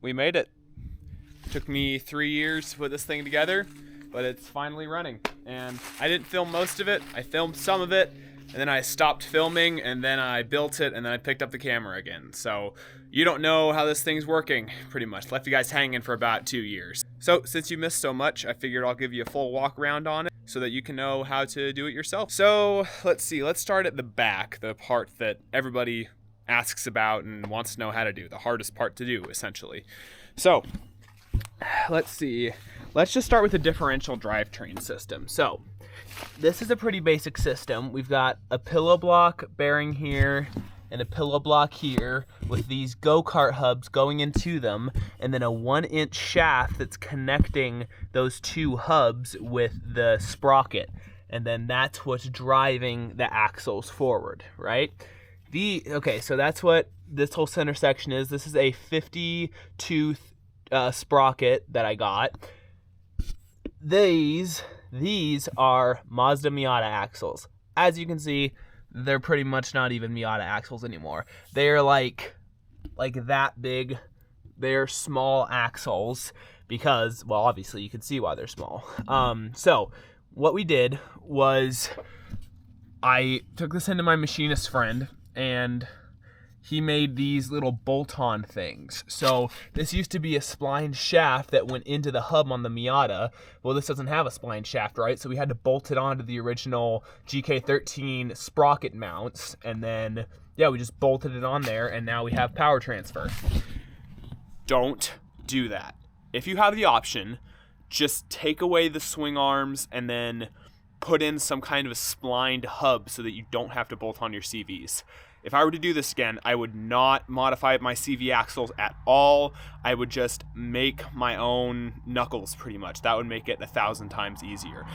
we made it. Took me 3 years to put this thing together, but it's finally running. And I didn't film most of it. I filmed some of it, and then I stopped filming, and then I built it, and then I picked up the camera again. So you don't know how this thing's working, pretty much. Left you guys hanging for about 2 years. So since you missed so much, I figured I'll give you a full walk around on it so that you can know how to do it yourself. So let's see, let's start at the back, the part that everybody asks about and wants to know how to do, the hardest part to do, essentially. So let's see, let's just start with the differential drivetrain system. So this is a pretty basic system. We've got a pillow block bearing here and a pillow block here with these go-kart hubs going into them, and then a 1-inch shaft that's connecting those two hubs with the sprocket. And then that's what's driving the axles forward, right? Okay, so that's what this whole center section is. This is a 50-tooth sprocket that I got. These are Mazda Miata axles. As you can see, they're pretty much not even Miata axles anymore. They're like that big. They're small axles because, well, obviously you can see why they're small. So what we did was I took this into my machinist friend, and he made these little bolt-on things. So this used to be a spline shaft that went into the hub on the Miata. Well, this doesn't have a spline shaft, right? So we had to bolt it onto the original GK13 sprocket mounts, and then, yeah, we just bolted it on there, and now we have power transfer. Don't do that. If you have the option, just take away the swing arms and then put in some kind of a splined hub so that you don't have to bolt on your CVs. If I were to do this again, I would not modify my CV axles at all. I would just make my own knuckles, pretty much. That would make it 1,000 times easier.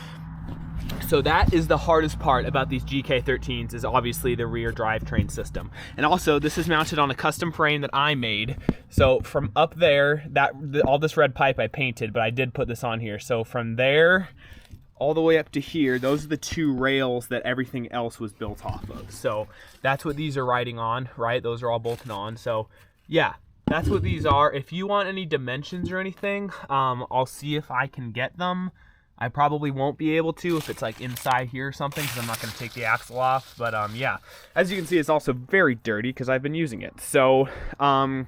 So that is the hardest part about these GK13s, is obviously the rear drivetrain system. And also, this is mounted on a custom frame that I made. So from up there, all this red pipe I painted, but I did put this on here. So from there all the way up to here, those are the two rails that everything else was built off of. So that's what these are riding on, right? Those are all bolted on. So yeah, that's what these are. If you want any dimensions or anything, I'll see if I can get them. I probably won't be able to if it's like inside here or something, because I'm not going to take the axle off. But yeah, as you can see, it's also very dirty because I've been using it. So also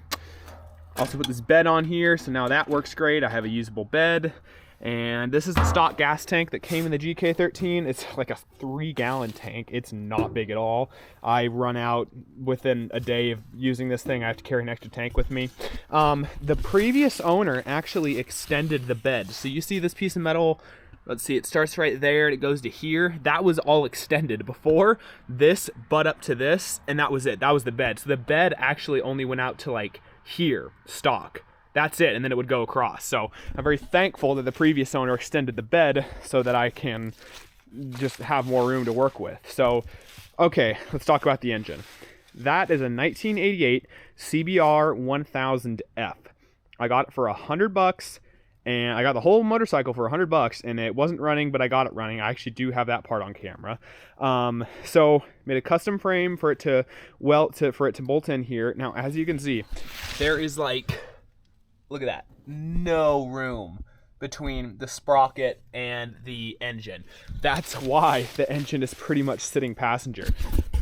put this bed on here, so now that works great. I have a usable bed. And this is the stock gas tank that came in the GK13. It's like a 3-gallon tank. It's not big at all. I run out within a day of using this thing. I have to carry an extra tank with me. The previous owner actually extended the bed. So you see this piece of metal, let's see, it starts right there and it goes to here. That was all extended before. This butt up to this, and that was it. That was the bed. So the bed actually only went out to like here, stock. That's it, and then it would go across. So I'm very thankful that the previous owner extended the bed so that I can just have more room to work with. So, okay, let's talk about the engine. That is a 1988 CBR 1000F. I got it for $100, and I got the whole motorcycle for $100, and it wasn't running, but I got it running. I actually do have that part on camera. So made a custom frame for it to bolt in here. Now, as you can see, there is like, look at that, no room between the sprocket and the engine. That's why the engine is pretty much sitting passenger.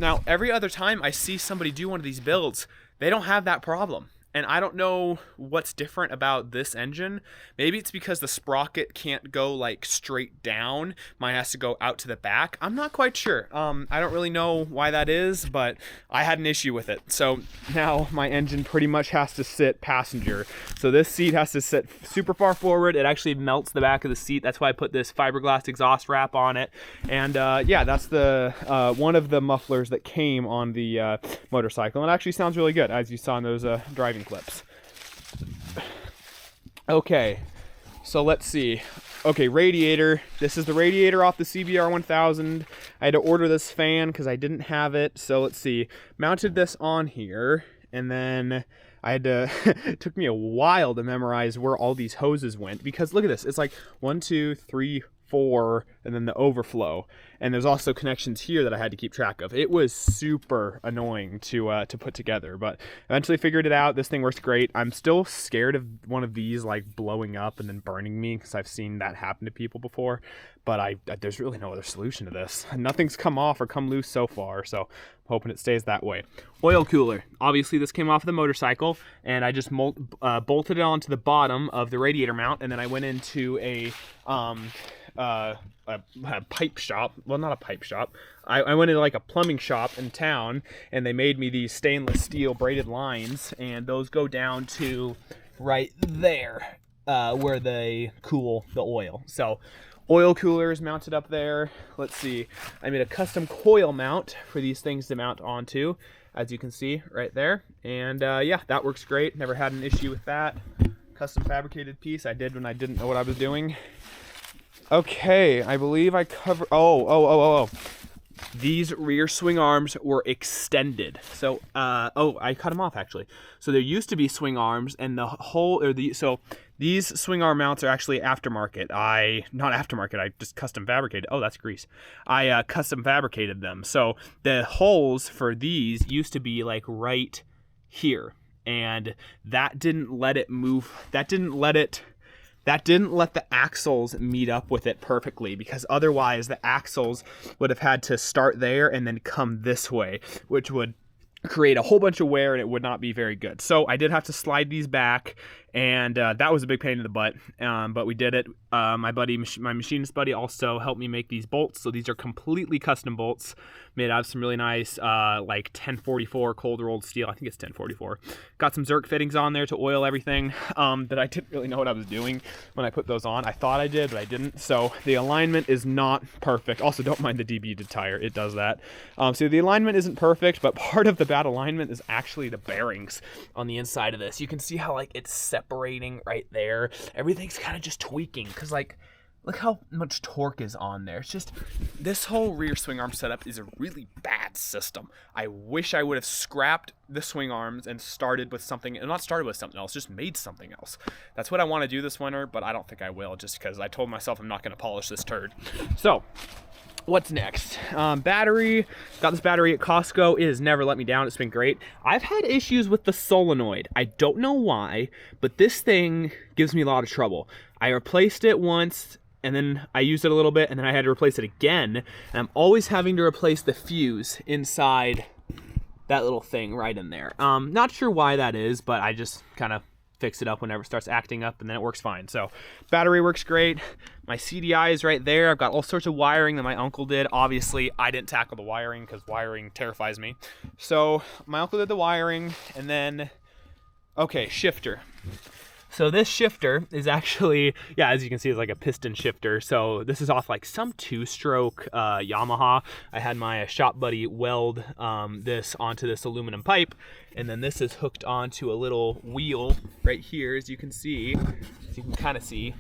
Now, every other time I see somebody do one of these builds, they don't have that problem. And I don't know what's different about this engine. Maybe it's because the sprocket can't go like straight down. Mine has to go out to the back. I'm not quite sure. I don't really know why that is, but I had an issue with it. So now my engine pretty much has to sit passenger. So this seat has to sit super far forward. It actually melts the back of the seat. That's why I put this fiberglass exhaust wrap on it. And yeah, that's the one of the mufflers that came on the motorcycle. And it actually sounds really good, as you saw in those driving clips. Okay, so let's see. Okay, radiator. This is the radiator off the CBR 1000. I had to order this fan because I didn't have it. So let's see. Mounted this on here, and then I had to, it took me a while to memorize where all these hoses went, because look at this. It's like 1, 2, 3, for, and then the overflow. And there's also connections here that I had to keep track of. It was super annoying to put together, but eventually figured it out. This thing works great. I'm still scared of one of these like blowing up and then burning me, because I've seen that happen to people before, but there's really no other solution to this. Nothing's come off or come loose so far, so I'm hoping it stays that way. Oil cooler. Obviously this came off the motorcycle, and I just bolted it onto the bottom of the radiator mount, and then I went into a pipe shop. Well, not a pipe shop. I went into like a plumbing shop in town, and they made me these stainless steel braided lines, and those go down to right there where they cool the oil. So oil cooler is mounted up there. Let's see. I made a custom coil mount for these things to mount onto, as you can see right there. And yeah, that works great. Never had an issue with that. Custom fabricated piece I did when I didn't know what I was doing. Okay, I believe I covered. Oh. These rear swing arms were extended. So, I cut them off actually. So there used to be swing arms, and so these swing arm mounts are actually aftermarket. Not aftermarket, I just custom fabricated. Oh, that's grease. I custom fabricated them. So the holes for these used to be like right here, and that didn't let it move. That didn't let the axles meet up with it perfectly, because otherwise the axles would have had to start there and then come this way, which would create a whole bunch of wear, and it would not be very good. So I did have to slide these back, and that was a big pain in the butt, but we did it. My machinist buddy also helped me make these bolts. So these are completely custom bolts made out of some really nice like 1044 cold rolled steel. I think it's 1044. Got some Zerk fittings on there to oil everything that I didn't really know what I was doing when I put those on. I thought I did, but I didn't. So the alignment is not perfect. Also, don't mind the debeaded tire. It does that. So the alignment isn't perfect, but part of the bad alignment is actually the bearings on the inside of this. You can see how like it's separating right there. Everything's kind of just tweaking, because like, look how much torque is on there. It's just, this whole rear swing arm setup is a really bad system. I wish I would have scrapped the swing arms and started with something, and not started with something else, just made something else. That's what I want to do this winter, but I don't think I will, just because I told myself I'm not going to polish this turd. So what's next? Battery. Got this battery at Costco. It has never let me down. It's been great. I've had issues with the solenoid. I don't know why, but this thing gives me a lot of trouble. I replaced it once, and then I used it a little bit, and then I had to replace it again, and I'm always having to replace the fuse inside that little thing right in there. Not sure why that is, but I just kind of fix it up whenever it starts acting up, and then it works fine. So battery works great. My CDI is right there. I've got all sorts of wiring that my uncle did. Obviously, I didn't tackle the wiring because wiring terrifies me. So my uncle did the wiring, and then, okay, shifter. So this shifter is actually, yeah, as you can see, it's like a piston shifter. So this is off like some two-stroke Yamaha. I had my shop buddy weld this onto this aluminum pipe, and then this is hooked onto a little wheel right here, as you can see. As you can kind of see,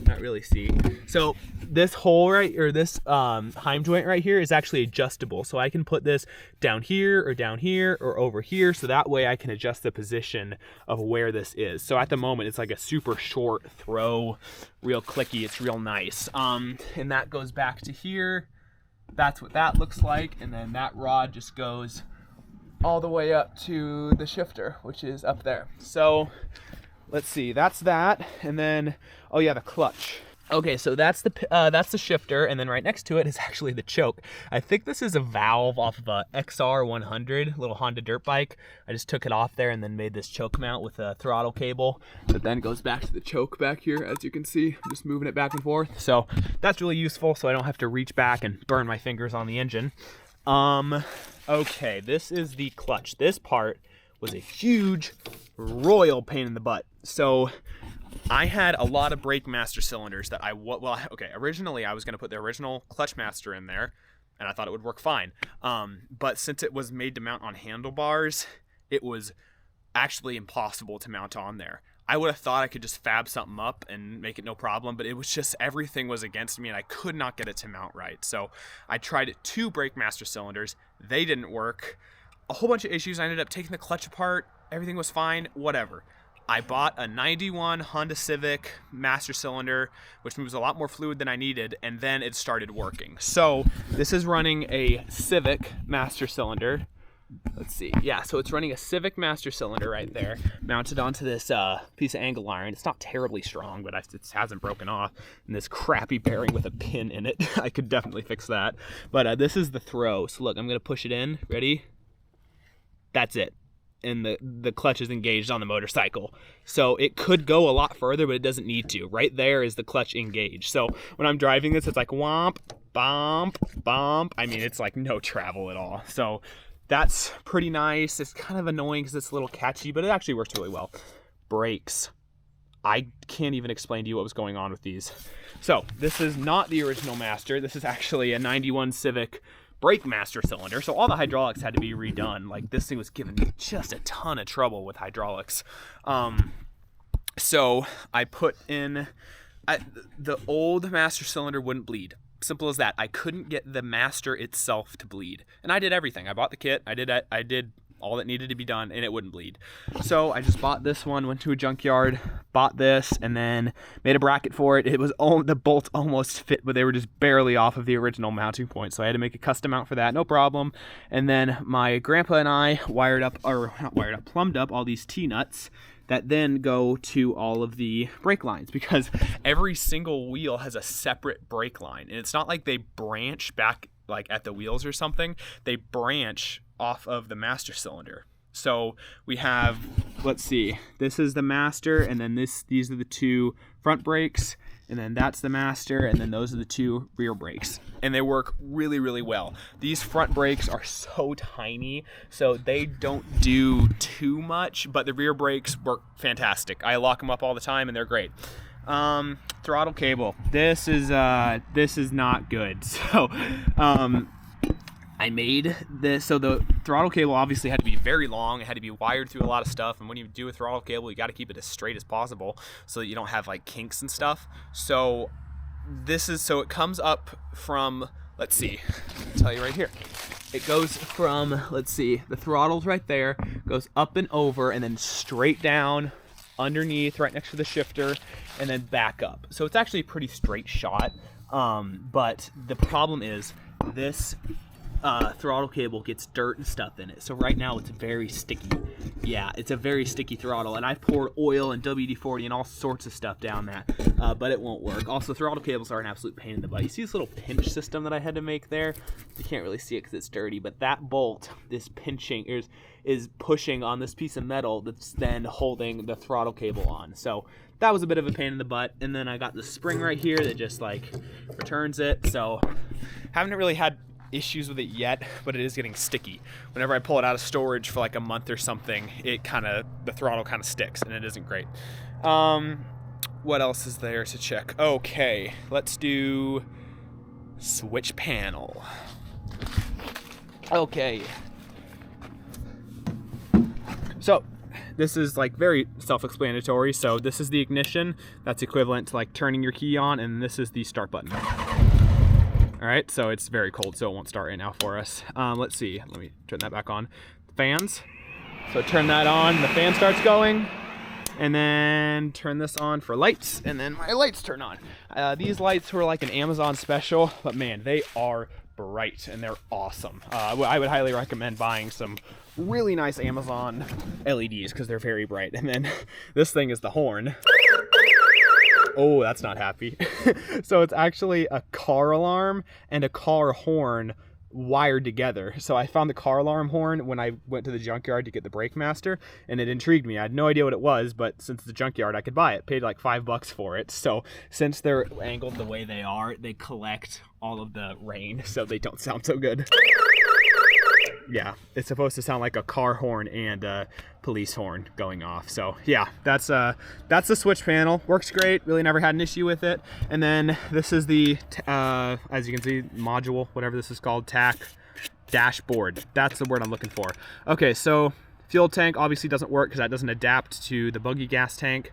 not really see. So this hole right, or this heim joint right here is actually adjustable. So I can put this down here or over here, so that way I can adjust the position of where this is. So at the moment it's like a super short throw, real clicky, it's real nice. And that goes back to here. That's what that looks like, and then that rod just goes all the way up to the shifter, which is up there. So let's see, that's that, and then, oh yeah, the clutch. Okay, so that's the shifter, and then right next to it is actually the choke. I think this is a valve off of a XR100, little Honda dirt bike. I just took it off there and then made this choke mount with a throttle cable that then goes back to the choke back here, as you can see. I'm just moving it back and forth. So that's really useful, so I don't have to reach back and burn my fingers on the engine. Okay, this is the clutch. This part was a huge royal pain in the butt. So I had a lot of brake master cylinders that originally I was going to put the original clutch master in there, and I thought it would work fine. But since it was made to mount on handlebars, it was actually impossible to mount on there. I would have thought I could just fab something up and make it no problem, but it was just, everything was against me and I could not get it to mount right. So I tried 2 brake master cylinders. They didn't work. A whole bunch of issues. I ended up taking the clutch apart. Everything was fine, whatever. I bought a 91 Honda Civic master cylinder, which moves a lot more fluid than I needed, and then it started working. So this is running a Civic master cylinder. Let's see. Yeah, so it's running a Civic master cylinder right there, mounted onto this piece of angle iron. It's not terribly strong, but it hasn't broken off. And this crappy bearing with a pin in it. I could definitely fix that. But this is the throw. So look, I'm going to push it in. Ready? That's it. And the clutch is engaged on the motorcycle. So it could go a lot further, but it doesn't need to. Right there is the clutch engaged. So when I'm driving this, it's like womp, bump, bump. I mean, it's like no travel at all. So that's pretty nice. It's kind of annoying because it's a little catchy, but it actually works really well. Brakes. I can't even explain to you what was going on with these. So this is not the original master. This is actually a 91 Civic brake master cylinder. So all the hydraulics had to be redone. Like this thing was giving me just a ton of trouble with hydraulics. So I put in, the old master cylinder wouldn't bleed. Simple as that. I couldn't get the master itself to bleed. And I did everything. I bought the kit. I did all that needed to be done, and it wouldn't bleed. So I just bought this one, went to a junkyard, bought this, and then made a bracket for it. It was the bolts almost fit, but they were just barely off of the original mounting point. So I had to make a custom mount for that, no problem. And then my grandpa and I plumbed up all these T-nuts that then go to all of the brake lines, because every single wheel has a separate brake line. And it's not like they branch back like at the wheels or something. They branch off of the master cylinder. So we have, let's see, this is the master, and then these are the two front brakes, and then that's the master, and then those are the two rear brakes. And they work really, really well. These front brakes are so tiny, so they don't do too much, but the rear brakes work fantastic. I lock them up all the time, and they're great. Throttle cable. This is not good. So, I made this, so the throttle cable obviously had to be very long. It had to be wired through a lot of stuff, and when you do a throttle cable, you got to keep it as straight as possible so that you don't have like kinks and stuff. So it comes up from, let's see, I'll tell you right here. It goes from, let's see, the throttle's right there, goes up and over, and then straight down underneath, right next to the shifter, and then back up. So it's actually a pretty straight shot, but the problem is this throttle cable gets dirt and stuff in it. So right now it's very sticky. Yeah, it's a very sticky throttle, and I've poured oil and WD-40 and all sorts of stuff down that, but it won't work. Also, throttle cables are an absolute pain in the butt. You see this little pinch system that I had to make there? You can't really see it because it's dirty, but that bolt, this pinching, is pushing on this piece of metal that's then holding the throttle cable on. So that was a bit of a pain in the butt. And then I got the spring right here that just like returns it. So haven't really had issues with it yet, but it is getting sticky. Whenever I pull it out of storage for like a month or something, the throttle kind of sticks, and it isn't great. What else is there to check? Okay, let's do switch panel. Okay. So this is like very self-explanatory. So this is the ignition. That's equivalent to like turning your key on, and this is the start button. All right, so it's very cold, so it won't start right now for us. Let's see, let me turn that back on. Fans, so turn that on, the fan starts going, and then turn this on for lights, and then my lights turn on. These lights were like an Amazon special, but man, they are bright, and they're awesome. I would highly recommend buying some really nice Amazon LEDs, because they're very bright. And then this thing is the horn. Oh, that's not happy. So it's actually a car alarm and a car horn wired together. So I found the car alarm horn when I went to the junkyard to get the brake master, and it intrigued me. I had no idea what it was, but since it's a junkyard, I could buy it. Paid like $5 for it. So since they're angled the way they are, they collect all of the rain, so they don't sound so good. Yeah, it's supposed to sound like a car horn and a police horn going off. So yeah, that's the switch panel. Works great. Really never had an issue with it. And then this is the, as you can see, module, whatever this is called, TAC dashboard. That's the word I'm looking for. Okay, so fuel tank obviously doesn't work because that doesn't adapt to the Buggy gas tank.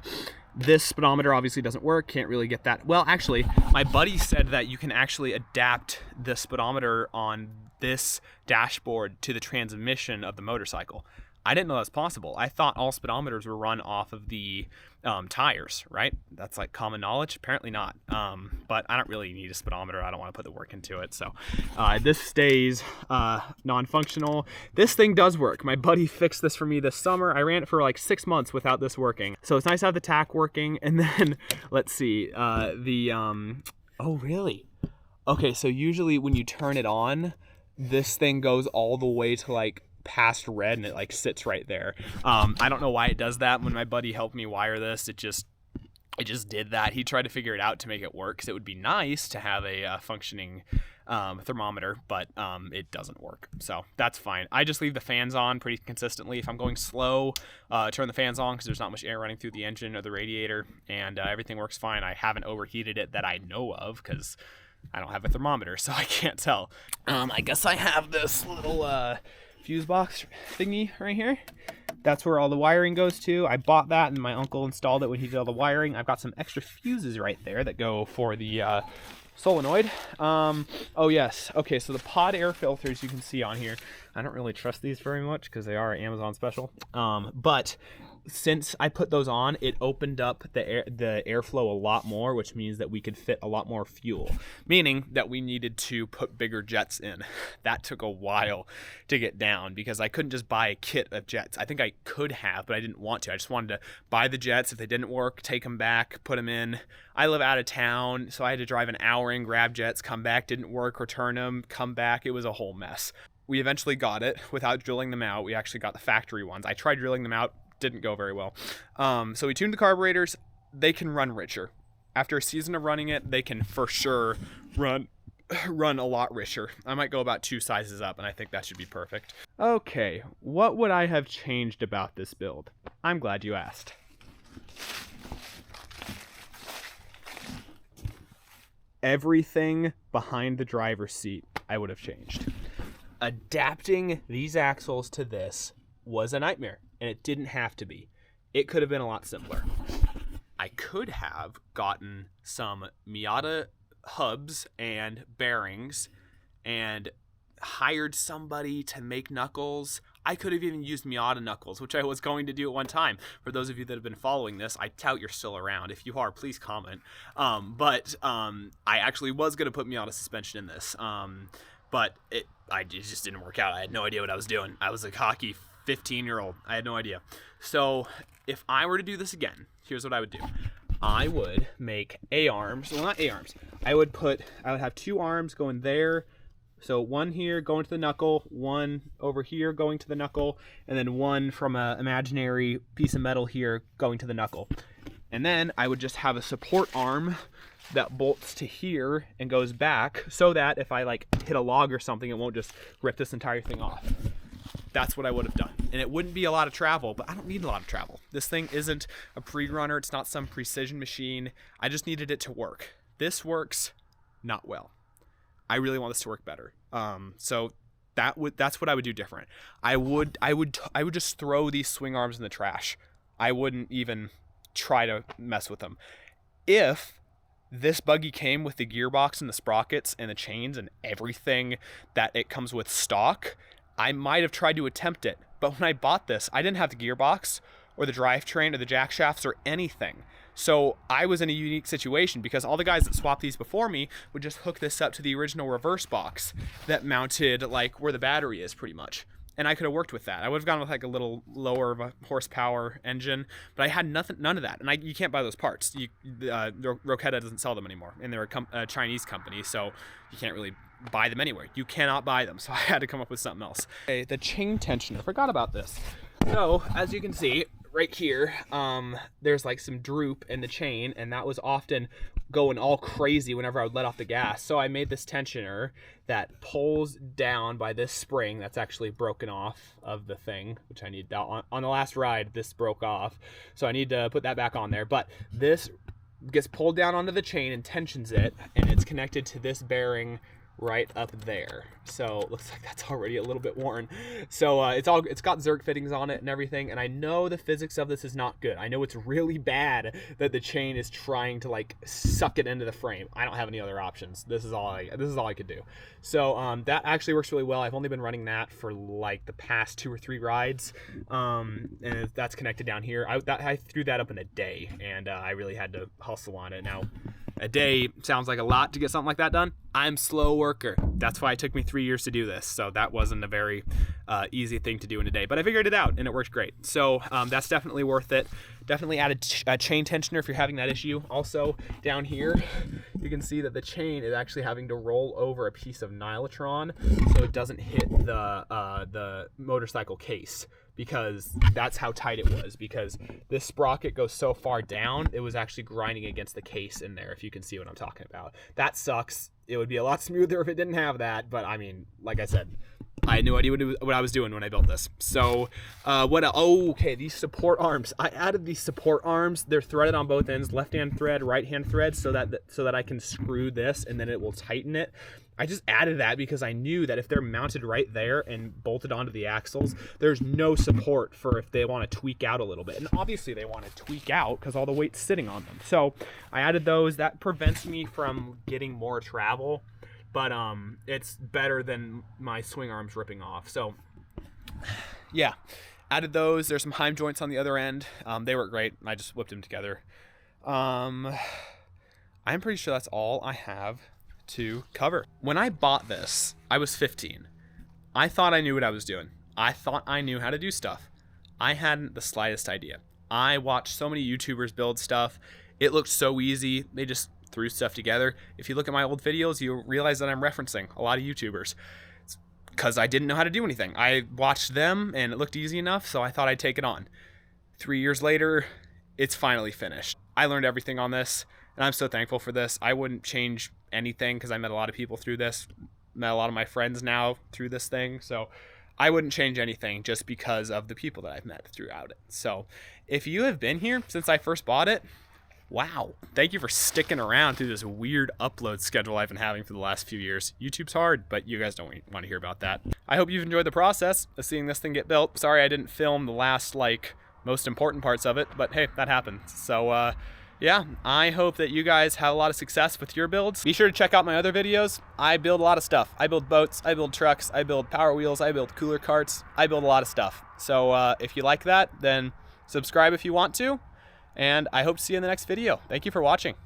This speedometer obviously doesn't work. Can't really get that. Well, actually, my buddy said that you can actually adapt the speedometer on this dashboard to the transmission of the motorcycle. I didn't know that was possible. I thought all speedometers were run off of the tires, right? That's like common knowledge. Apparently not. But I don't really need a speedometer. I don't want to put the work into it. So this stays non-functional. This thing does work. My buddy fixed this for me this summer. I ran it for like 6 months without this working. So it's nice to have the tack working. And then let's see, oh really? Okay, so usually when you turn it on, this thing goes all the way to like past red and it like sits right there. I don't know why it does that. When my buddy helped me wire this, it just did that. He tried to figure it out to make it work, because it would be nice to have a functioning thermometer, but it doesn't work, so that's fine. I just leave the fans on pretty consistently. If I'm going slow, turn the fans on, because there's not much air running through the engine or the radiator, and everything works fine. I haven't overheated it that I know of, because I don't have a thermometer, so I can't tell. I guess I have this little fuse box thingy right here. That's where all the wiring goes to. I bought that and my uncle installed it when he did all the wiring. I've got some extra fuses right there that go for the solenoid. Oh yes, okay, so the pod air filters you can see on here, I don't really trust these very much because they are Amazon special, but since I put those on, it opened up the airflow a lot more, which means that we could fit a lot more fuel, meaning that we needed to put bigger jets in. That took a while to get down, because I couldn't just buy a kit of jets. I think I could have, but I didn't want to. I just wanted to buy the jets. If they didn't work, take them back, put them in. I live out of town, so I had to drive an hour and grab jets, come back, didn't work, return them, come back. It was a whole mess. We eventually got it without drilling them out. We actually got the factory ones. I tried drilling them out, didn't go very well. So we tuned the carburetors. They can run richer. After a season of running it, they can for sure run a lot richer. I might go about 2 sizes up, and I think that should be perfect. Okay, what would I have changed about this build? I'm glad you asked. Everything behind the driver's seat I would have changed. Adapting these axles to this was a nightmare, and it didn't have to be. It could have been a lot simpler. I could have gotten some Miata hubs and bearings and hired somebody to make knuckles. I could have even used Miata knuckles, which I was going to do at one time. For those of you that have been following this, I doubt you're still around. If you are, please comment. But I actually was going to put Miata suspension in this, but it just didn't work out. I had no idea what I was doing. I was a cocky 15-year-old. I had no idea. So if I were to do this again, here's what I would do. I would make A-arms. Well, not A-arms. I would have 2 arms going there. So one here going to the knuckle, one over here going to the knuckle, and then one from an imaginary piece of metal here going to the knuckle. And then I would just have a support arm that bolts to here and goes back, so that if I like hit a log or something, it won't just rip this entire thing off. That's what I would have done. And it wouldn't be a lot of travel, but I don't need a lot of travel. This thing isn't a pre-runner. It's not some precision machine. I just needed it to work. This works not well. I really want this to work better. So that's what I would do different. I would just throw these swing arms in the trash. I wouldn't even try to mess with them. If this buggy came with the gearbox and the sprockets and the chains and everything that it comes with stock, I might have tried to attempt it. But when I bought this, I didn't have the gearbox or the drivetrain or the jack shafts or anything. So I was in a unique situation, because all the guys that swapped these before me would just hook this up to the original reverse box that mounted like where the battery is pretty much. And I could have worked with that. I would have gone with like a little lower of a horsepower engine, but I had none of that. And you can't buy those parts. Roketa doesn't sell them anymore, and they're a Chinese company, so you can't really buy them anywhere. You cannot buy them, so I had to come up with something else. Okay, the chain tensioner. Forgot about this. So as you can see right here, there's like some droop in the chain, and that was often going all crazy whenever I would let off the gas. So I made this tensioner that pulls down by this spring that's actually broken off of the thing, which I need on the last ride. This broke off, so I need to put that back on there. But this gets pulled down onto the chain and tensions it, and it's connected to this bearing right up there. So it looks like that's already a little bit worn. So it's got Zerk fittings on it and everything, and I know the physics of this is not good. I know it's really bad that the chain is trying to like suck it into the frame. I don't have any other options. This is all I could do. So that actually works really well. I've only been running that for like the past 2 or 3 rides, and that's connected down here. I threw that up in a day, and I really had to hustle on it. Now, a day sounds like a lot to get something like that done. I'm a slow worker. That's why it took me 3 years to do this. So that wasn't a very easy thing to do in a day, but I figured it out and it worked great. So that's definitely worth it. Definitely add a chain tensioner if you're having that issue. Also down here, you can see that the chain is actually having to roll over a piece of nylitron so it doesn't hit the motorcycle case, because that's how tight it was, because this sprocket goes so far down, it was actually grinding against the case in there, if you can see what I'm talking about. That sucks. It would be a lot smoother if it didn't have that, but I mean, like I said, I had no idea what I was doing when I built this. So okay, these support arms. I added these support arms. They're threaded on both ends, left-hand thread, right-hand thread, so that I can screw this and then it will tighten it. I just added that because I knew that if they're mounted right there and bolted onto the axles, there's no support for if they want to tweak out a little bit. And obviously they want to tweak out because all the weight's sitting on them. So I added those. That prevents me from getting more travel, but it's better than my swing arms ripping off. So yeah, added those. There's some Heim joints on the other end. They work great. I just whipped them together. I'm pretty sure that's all I have to cover. When I bought this, I was 15. I thought I knew what I was doing. I thought I knew how to do stuff. I hadn't the slightest idea. I watched so many YouTubers build stuff. It looked so easy. They just threw stuff together. If you look at my old videos, you'll realize that I'm referencing a lot of YouTubers. It's because I didn't know how to do anything. I watched them and it looked easy enough, so I thought I'd take it on. 3 years later, it's finally finished. I learned everything on this, and I'm so thankful for this. I wouldn't change anything because I met a lot of people through this, met a lot of my friends now through this thing. So I wouldn't change anything just because of the people that I've met throughout it. So if you have been here since I first bought it, wow. Thank you for sticking around through this weird upload schedule I've been having for the last few years. YouTube's hard, but you guys don't want to hear about that. I hope you've enjoyed the process of seeing this thing get built. Sorry I didn't film the last, most important parts of it, but hey, that happens. So, yeah, I hope that you guys have a lot of success with your builds. Be sure to check out my other videos. I build a lot of stuff. I build boats, I build trucks, I build power wheels, I build cooler carts. I build a lot of stuff. So if you like that, then subscribe if you want to. And I hope to see you in the next video. Thank you for watching.